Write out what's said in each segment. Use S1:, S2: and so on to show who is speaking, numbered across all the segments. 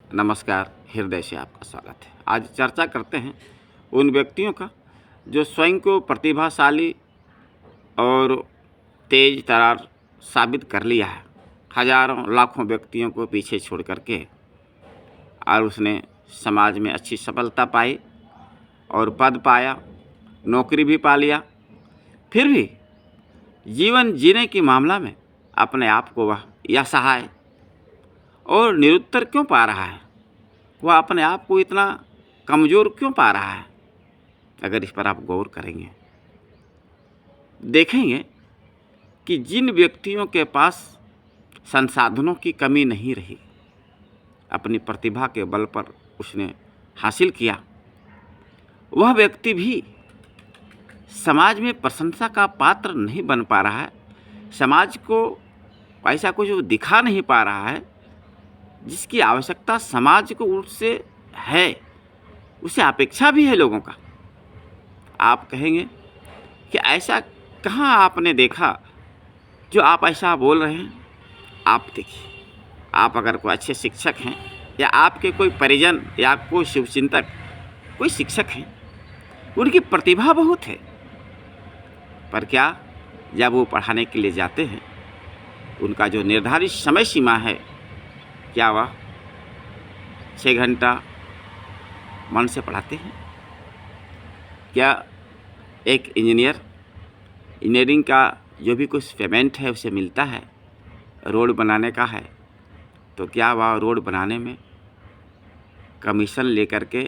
S1: नमस्कार, हृदय से आपका स्वागत है। आज चर्चा करते हैं उन व्यक्तियों का जो स्वयं को प्रतिभाशाली और तेज तर्रार साबित कर लिया है, हजारों लाखों व्यक्तियों को पीछे छोड़ कर के, और उसने समाज में अच्छी सफलता पाई और पद पाया, नौकरी भी पा लिया। फिर भी जीवन जीने के मामला में अपने आप को वह असहाय और निरुत्तर क्यों पा रहा है? वह अपने आप को इतना कमज़ोर क्यों पा रहा है? अगर इस पर आप गौर करेंगे, देखेंगे कि जिन व्यक्तियों के पास संसाधनों की कमी नहीं रही, अपनी प्रतिभा के बल पर उसने हासिल किया, वह व्यक्ति भी समाज में प्रशंसा का पात्र नहीं बन पा रहा है। समाज को ऐसा कुछ दिखा नहीं पा रहा है जिसकी आवश्यकता समाज को उससे है, उसे अपेक्षा भी है लोगों का। आप कहेंगे कि ऐसा कहाँ आपने देखा जो आप ऐसा बोल रहे हैं? आप देखिए, आप अगर कोई अच्छे शिक्षक हैं या आपके कोई परिजन या कोई शुभचिंतक, कोई शिक्षक हैं, उनकी प्रतिभा बहुत है, पर क्या जब वो पढ़ाने के लिए जाते हैं, उनका जो निर्धारित समय सीमा है, क्या वह 6 घंटा मन से पढ़ाते हैं? क्या एक इंजीनियरिंग का जो भी कुछ पेमेंट है उसे मिलता है, रोड बनाने का है, तो क्या वह रोड बनाने में कमीशन लेकर के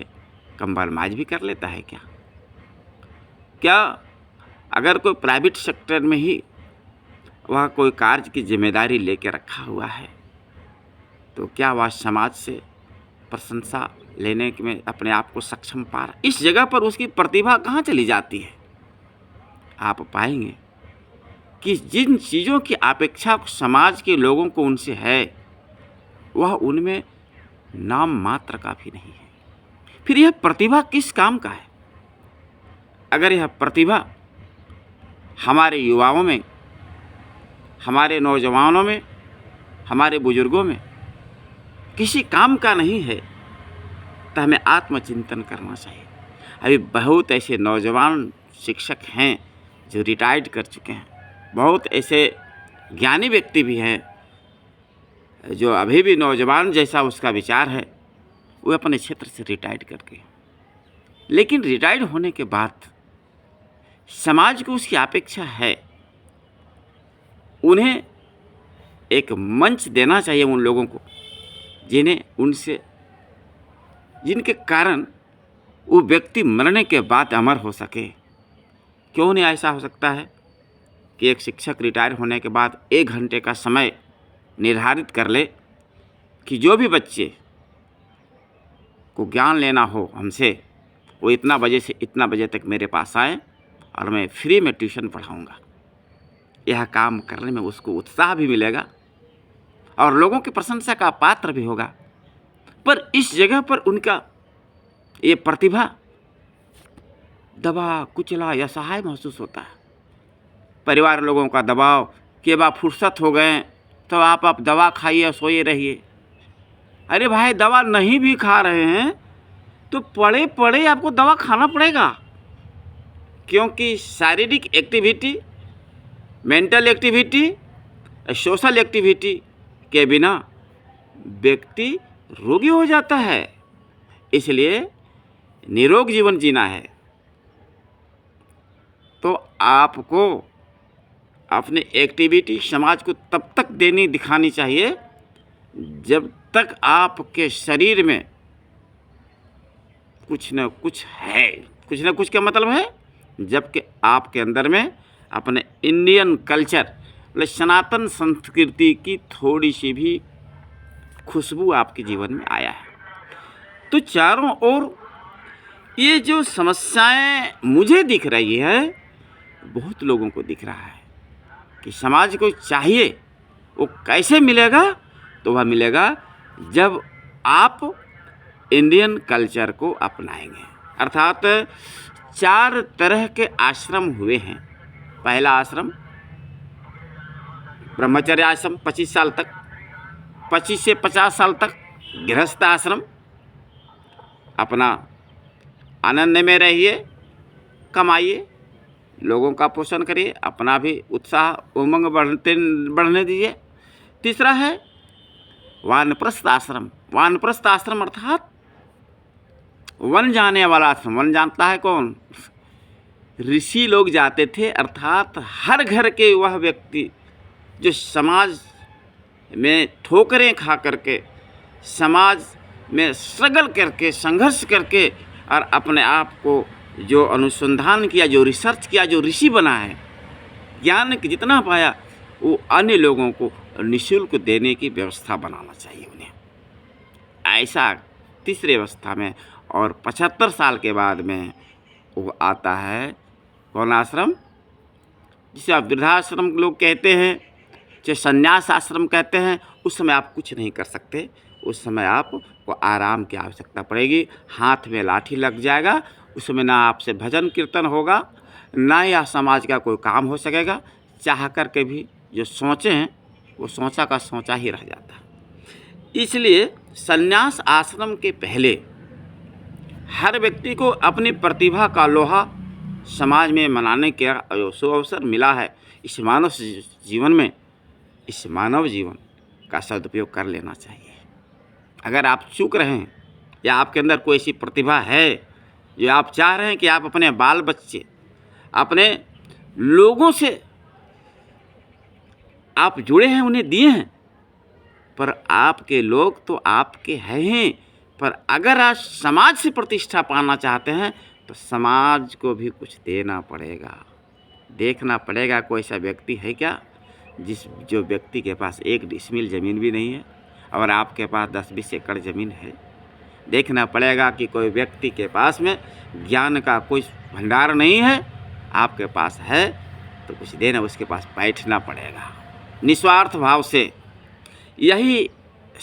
S1: कंप्रोमाइज़ भी कर लेता है क्या? क्या अगर कोई प्राइवेट सेक्टर में ही वह कोई कार्य की जिम्मेदारी लेकर रखा हुआ है, तो क्या वह समाज से प्रशंसा लेने में अपने आप को सक्षम पा रहा? इस जगह पर उसकी प्रतिभा कहाँ चली जाती है? आप पाएंगे कि जिन चीज़ों की अपेक्षा समाज के लोगों को उनसे है, वह उनमें नाम मात्र का भी नहीं है। फिर यह प्रतिभा किस काम का है? अगर यह प्रतिभा हमारे युवाओं में, हमारे नौजवानों में, हमारे बुजुर्गों में किसी काम का नहीं है, तो हमें आत्मचिंतन करना चाहिए। अभी बहुत ऐसे नौजवान शिक्षक हैं जो रिटायर्ड कर चुके हैं, बहुत ऐसे ज्ञानी व्यक्ति भी हैं जो अभी भी नौजवान जैसा उसका विचार है, वो अपने क्षेत्र से रिटायर्ड करके, लेकिन रिटायर्ड होने के बाद समाज को उसकी अपेक्षा है। उन्हें एक मंच देना चाहिए उन लोगों को जिनके कारण वो व्यक्ति मरने के बाद अमर हो सके। क्यों नहीं ऐसा हो सकता है कि एक शिक्षक रिटायर होने के बाद 1 घंटे का समय निर्धारित कर ले कि जो भी बच्चे को ज्ञान लेना हो हमसे, वो इतना बजे से इतना बजे तक मेरे पास आए और मैं फ्री में ट्यूशन पढ़ाऊँगा। यह काम करने में उसको उत्साह भी मिलेगा और लोगों की प्रशंसा का पात्र भी होगा। पर इस जगह पर उनका ये प्रतिभा दबा कुचला या असहाय महसूस होता है। परिवार लोगों का दबाव कि अब आप फुर्सत हो गए तो आप दवा खाइए और सोए रहिए। अरे भाई, दवा नहीं भी खा रहे हैं तो पड़े पड़े आपको दवा खाना पड़ेगा, क्योंकि शारीरिक activity, mental activity, social activity के बिना व्यक्ति रोगी हो जाता है। इसलिए निरोग जीवन जीना है तो आपको अपनी एक्टिविटी समाज को तब तक दिखानी चाहिए जब तक आपके शरीर में कुछ न कुछ है। कुछ न कुछ का मतलब है जबकि आपके अंदर में अपने इंडियन कल्चर, मतलब सनातन संस्कृति की थोड़ी सी भी खुशबू आपके जीवन में आया है। तो चारों ओर ये जो समस्याएं मुझे दिख रही है, बहुत लोगों को दिख रहा है कि समाज को चाहिए, वो कैसे मिलेगा? तो वह मिलेगा जब आप इंडियन कल्चर को अपनाएंगे। अर्थात 4 तरह के आश्रम हुए हैं। पहला आश्रम ब्रह्मचर्य आश्रम 25 साल तक, 25 से 50 साल तक गृहस्थ आश्रम, अपना आनंद में रहिए, कमाइए, लोगों का पोषण करिए, अपना भी उत्साह उमंग बढ़ने दीजिए। तीसरा है वानप्रस्थ आश्रम। वानप्रस्थ आश्रम अर्थात वन जाने वाला आश्रम। वन जानता है कौन? ऋषि लोग जाते थे, अर्थात हर घर के वह व्यक्ति जो समाज में ठोकरें खा करके, समाज में स्ट्रगल करके, संघर्ष करके और अपने आप को जो अनुसंधान किया, जो रिसर्च किया, जो ऋषि बना है, ज्ञान जितना पाया, वो अन्य लोगों को निःशुल्क देने की व्यवस्था बनाना चाहिए उन्हें। ऐसा तीसरी अवस्था में, और 75 साल के बाद में वो आता है कौन आश्रम? जिसे आप वृद्धाश्रम लोग कहते हैं, चाहे संन्यास आश्रम कहते हैं। उस समय आप कुछ नहीं कर सकते, उस समय आपको आराम की आवश्यकता पड़ेगी। हाथ में लाठी लग जाएगा, उसमें ना आपसे भजन कीर्तन होगा, ना या समाज का कोई काम हो सकेगा। चाह कर के भी जो सोचे हैं वो सोचा का सोचा ही रह जाता है। इसलिए संन्यास आश्रम के पहले हर व्यक्ति को अपनी प्रतिभा का लोहा समाज में मनाने का जो अवसर मिला है, इस मानव जीवन में, इस मानव जीवन का सदुपयोग कर लेना चाहिए। अगर आप चूक रहे हैं या आपके अंदर कोई ऐसी प्रतिभा है जो आप चाह रहे हैं कि आप अपने बाल बच्चे, अपने लोगों से आप जुड़े हैं, उन्हें दिए हैं, पर आपके लोग तो आपके हैं, पर अगर आप समाज से प्रतिष्ठा पाना चाहते हैं तो समाज को भी कुछ देना पड़ेगा। देखना पड़ेगा कोई ऐसा व्यक्ति है क्या जो व्यक्ति के पास 1 डिसमिल ज़मीन भी नहीं है और आपके पास 10-20 एकड़ ज़मीन है। देखना पड़ेगा कि कोई व्यक्ति के पास में ज्ञान का कोई भंडार नहीं है, आपके पास है तो कुछ देना, उसके पास बैठना पड़ेगा निस्वार्थ भाव से। यही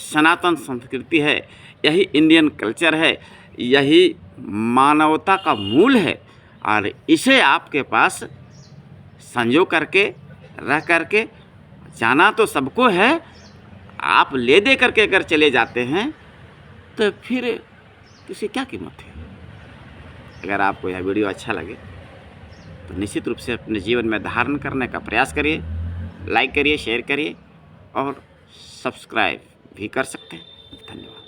S1: सनातन संस्कृति है, यही इंडियन कल्चर है, यही मानवता का मूल है। और इसे आपके पास संजो करके रह करके जाना तो सबको है। आप ले दे करके अगर चले जाते हैं तो फिर किसी क्या कीमत है। अगर आपको यह वीडियो अच्छा लगे तो निश्चित रूप से अपने जीवन में धारण करने का प्रयास करिए, लाइक करिए, शेयर करिए और सब्सक्राइब भी कर सकते हैं। धन्यवाद।